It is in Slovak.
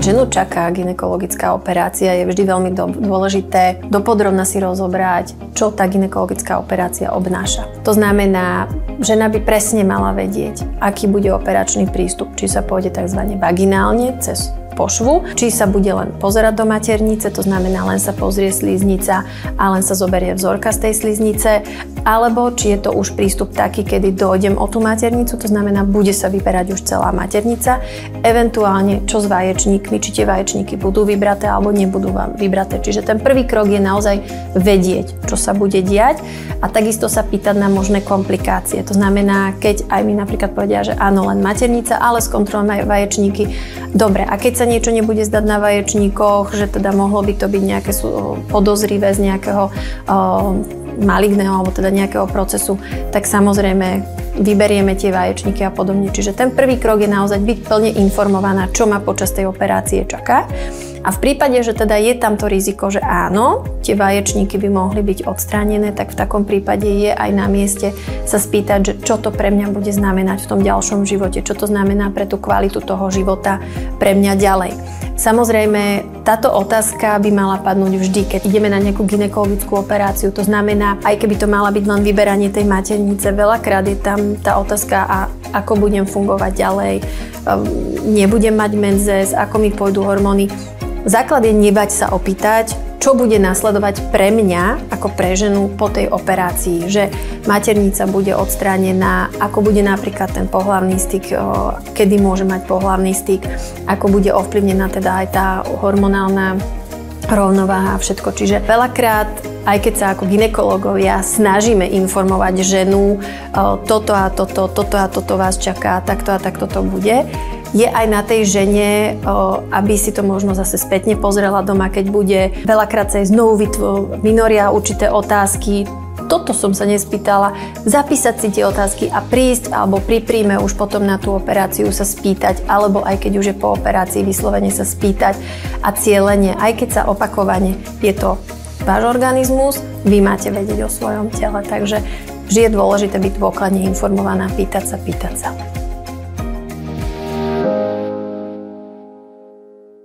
Keď ženu čaká gynekologická operácia, je vždy veľmi dôležité dopodrobna si rozobrať, čo tá gynekologická operácia obnáša. To znamená, žena by presne mala vedieť, aký bude operačný prístup, či sa pôjde tzv. Vaginálne cez pošvu, či sa bude len pozerať do maternice, to znamená len sa pozrie sliznica a len sa zoberie vzorka z tej sliznice, alebo či je to už prístup taký, kedy dojdem o tú maternicu, to znamená, bude sa vyberať už celá maternica, eventuálne čo s vaječníkmi, či tie vaječníky budú vybraté alebo nebudú vybraté. Čiže ten prvý krok je naozaj vedieť, čo sa bude diať a takisto sa pýtať na možné komplikácie. To znamená, keď aj mi napríklad povedia, že áno, len maternica, ale skontrolujeme aj vaječníky. Dobre, a keď sa niečo nebude zdať na vaječníkoch, že teda mohlo by to byť nejaké podozrivé z nejakého maligného alebo teda nejakého procesu, tak samozrejme vyberieme tie vaječníky a podobne. Čiže ten prvý krok je naozaj byť plne informovaná, čo ma počas tej operácie čaká. A v prípade, že teda je tam to riziko, že áno, tie vaječníky by mohli byť odstránené, tak v takom prípade je aj na mieste sa spýtať, že čo to pre mňa bude znamenať v tom ďalšom živote, čo to znamená pre tú kvalitu toho života pre mňa ďalej. Samozrejme, táto otázka by mala padnúť vždy, keď ideme na nejakú gynekologickú operáciu. To znamená, aj keby to mala byť len vyberanie tej maternice, veľakrát je tam tá otázka, a ako budem fungovať ďalej, nebudem mať menzes, ako mi pôjdu hormóny. Základ je nebať sa opýtať, čo bude nasledovať pre mňa ako pre ženu po tej operácii, že maternica bude odstránená, ako bude napríklad ten pohlavný styk, kedy môže mať pohlavný styk, ako bude ovplyvnená teda aj tá hormonálna rovnováha a všetko. Čiže veľakrát, aj keď sa ako gynekológovia snažíme informovať ženu, toto a toto vás čaká, takto a takto to bude, je aj na tej žene, aby si to možno zase spätne pozrela doma, keď bude. Veľakrát sa jej znovu vynoria určité otázky. Toto som sa nespýtala. Zapísať si tie otázky a prísť alebo pri príjme už potom na tú operáciu sa spýtať, alebo aj keď už je po operácii vyslovene sa spýtať a cielene, aj keď sa opakovane, je to váš organizmus, vy máte vedieť o svojom tele. Takže vždy je dôležité byť dôkladne informovaná, pýtať sa.